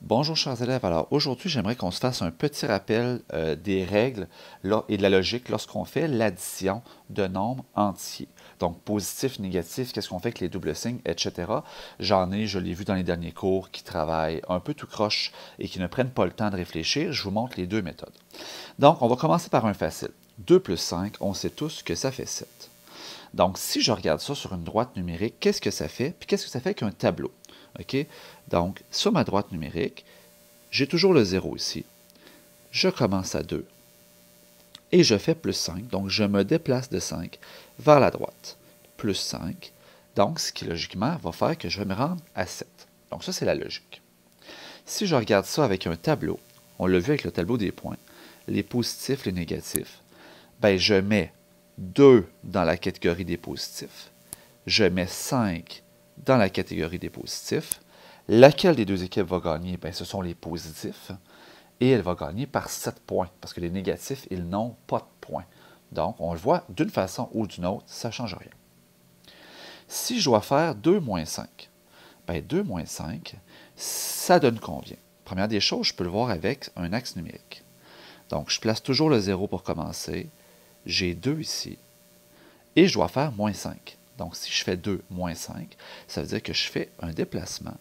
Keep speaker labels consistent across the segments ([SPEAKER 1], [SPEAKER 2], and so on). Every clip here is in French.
[SPEAKER 1] Bonjour chers élèves, alors aujourd'hui j'aimerais qu'on se fasse un petit rappel des règles et de la logique lorsqu'on fait l'addition de nombres entiers. Donc positif, négatif, qu'est-ce qu'on fait avec les doubles signes, etc. Je l'ai vu dans les derniers cours, qui travaillent un peu tout croche et qui ne prennent pas le temps de réfléchir. Je vous montre les deux méthodes. Donc on va commencer par un facile. 2 plus 5, on sait tous que ça fait 7. Donc, si je regarde ça sur une droite numérique, qu'est-ce que ça fait? Puis qu'est-ce que ça fait qu'un tableau? OK? Donc, sur ma droite numérique, j'ai toujours le 0 ici. Je commence à 2. Et je fais plus 5. Donc, je me déplace de 5 vers la droite. Plus 5. Donc, ce qui, logiquement, va faire que je vais me rendre à 7. Donc, ça, c'est la logique. Si je regarde ça avec un tableau, on l'a vu avec le tableau des points, les positifs, les négatifs, ben, je mets 2 dans la catégorie des positifs. Je mets 5 dans la catégorie des positifs. Laquelle des deux équipes va gagner? Bien, ce sont les positifs. Et elle va gagner par 7 points, parce que les négatifs, ils n'ont pas de points. Donc, on le voit d'une façon ou d'une autre, ça ne change rien. Si je dois faire 2 moins 5, bien 2 moins 5, ça donne combien? Première des choses, je peux le voir avec un axe numérique. Donc, je place toujours le 0 pour commencer. J'ai 2 ici. Et je dois faire moins 5. Donc, si je fais 2 moins 5, ça veut dire que je fais un déplacement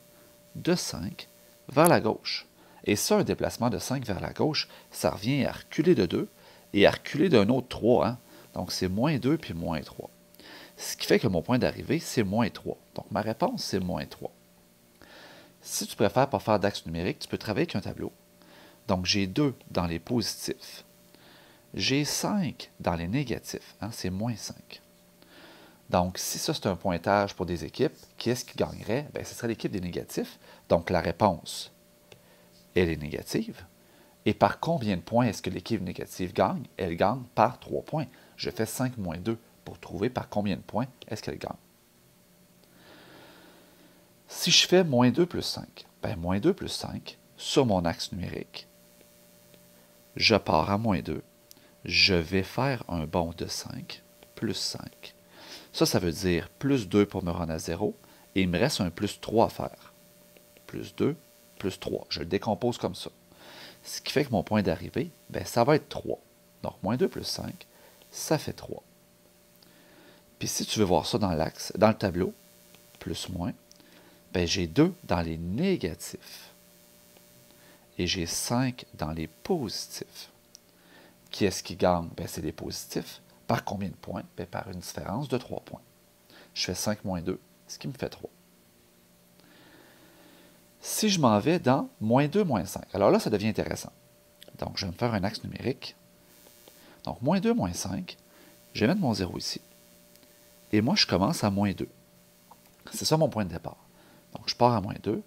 [SPEAKER 1] de 5 vers la gauche. Et ça, un déplacement de 5 vers la gauche, ça revient à reculer de 2 et à reculer d'un autre 3. Hein? Donc, c'est moins 2 puis moins 3. Ce qui fait que mon point d'arrivée, c'est moins 3. Donc, ma réponse, c'est moins 3. Si tu préfères pas faire d'axe numérique, tu peux travailler avec un tableau. Donc, j'ai 2 dans les positifs. J'ai 5 dans les négatifs. Hein? C'est moins 5. Donc, si ça, c'est un pointage pour des équipes, qui est-ce qui gagnerait? Bien, ce serait l'équipe des négatifs. Donc, la réponse, elle est négative. Et par combien de points est-ce que l'équipe négative gagne? Elle gagne par 3 points. Je fais 5 moins 2 pour trouver par combien de points est-ce qu'elle gagne. Si je fais moins 2 plus 5, bien, moins 2 plus 5, sur mon axe numérique, je pars à moins 2. Je vais faire un bond de 5, plus 5. Ça veut dire plus 2 pour me rendre à 0, et il me reste un plus 3 à faire. Plus 2, plus 3. Je le décompose comme ça. Ce qui fait que mon point d'arrivée, ben, ça va être 3. Donc, moins 2 plus 5, ça fait 3. Puis si tu veux voir ça dans l'axe, dans le tableau, plus moins, ben, j'ai 2 dans les négatifs. Et j'ai 5 dans les positifs. Qui est-ce qui gagne? Ben, c'est les positifs. Par combien de points? Bien, par une différence de 3 points. Je fais 5 moins 2, ce qui me fait 3. Si je m'en vais dans moins 2, moins 5, alors là, ça devient intéressant. Donc, je vais me faire un axe numérique. Donc, moins 2, moins 5, je vais mettre mon 0 ici. Et moi, je commence à moins 2. C'est ça mon point de départ. Donc, je pars à moins 2.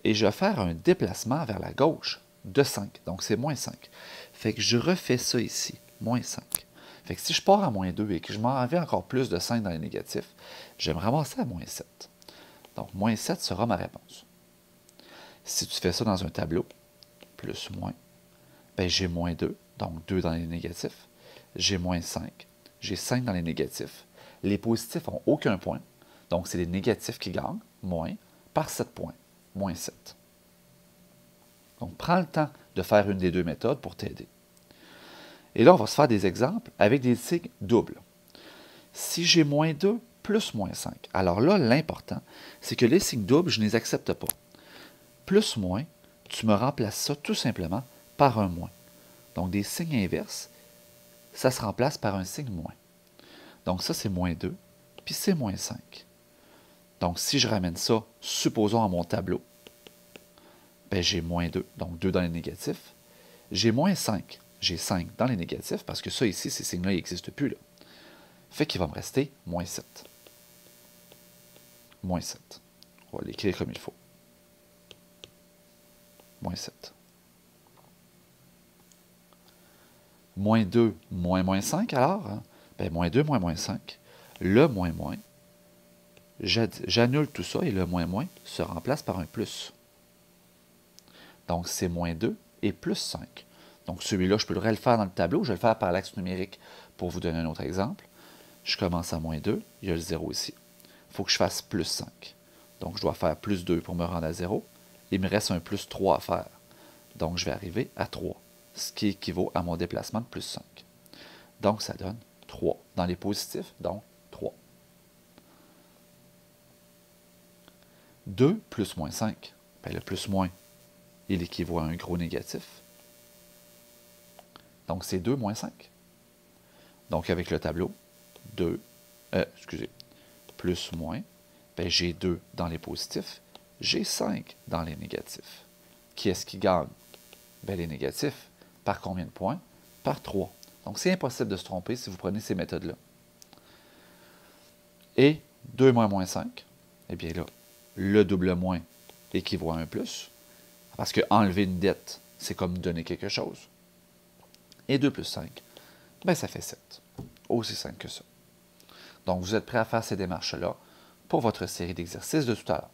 [SPEAKER 1] Et je vais faire un déplacement vers la gauche de 5. Donc, c'est moins 5. Fait que je refais ça ici, moins 5. Fait que si je pars à moins 2 et que je m'en vais encore plus de 5 dans les négatifs, je vais me ramasser à moins 7. Donc, moins 7 sera ma réponse. Si tu fais ça dans un tableau, plus moins, ben j'ai moins 2, donc 2 dans les négatifs. J'ai moins 5, j'ai 5 dans les négatifs. Les positifs n'ont aucun point, donc c'est les négatifs qui gagnent, moins, par 7 points, moins 7. Donc, prends le temps de faire une des deux méthodes pour t'aider. Et là, on va se faire des exemples avec des signes doubles. Si j'ai moins 2 plus moins 5, alors là, l'important, c'est que les signes doubles, je ne les accepte pas. Plus moins, tu me remplaces ça tout simplement par un moins. Donc, des signes inverses, ça se remplace par un signe moins. Donc, ça, c'est moins 2, puis c'est moins 5. Donc, si je ramène ça, supposons à mon tableau, ben, j'ai moins 2, donc 2 dans les négatifs. J'ai moins 5, j'ai 5 dans les négatifs, parce que ça ici, ces signes-là, ils n'existent plus. Là. Fait qu'il va me rester moins 7. Moins 7. On va l'écrire comme il faut. Moins 7. Moins 2, moins 5, alors? Hein? Ben, moins 2, moins 5. Le moins, j'annule tout ça et le moins se remplace par un plus. Donc, c'est moins 2 et plus 5. Donc, celui-là, je peux le faire dans le tableau. Je vais le faire par l'axe numérique pour vous donner un autre exemple. Je commence à moins 2. Il y a le 0 ici. Il faut que je fasse plus 5. Donc, je dois faire plus 2 pour me rendre à 0. il me reste un plus 3 à faire. Donc, je vais arriver à 3, ce qui équivaut à mon déplacement de plus 5. Donc, ça donne 3. Dans les positifs, donc 3. 2 plus moins 5. Bien, le plus moins, il équivaut à un gros négatif. Donc, c'est 2 moins 5. Donc, avec le tableau, plus moins, bien, j'ai 2 dans les positifs, j'ai 5 dans les négatifs. Qui est-ce qui gagne? Bien, les négatifs. Par combien de points? Par 3. Donc, c'est impossible de se tromper si vous prenez ces méthodes-là. Et 2 moins moins 5, eh bien là, le double moins équivaut à un plus, parce que enlever une dette, c'est comme donner quelque chose. Et 2 plus 5, bien, ça fait 7. Aussi simple que ça. Donc, vous êtes prêt à faire ces démarches-là pour votre série d'exercices de tout à l'heure.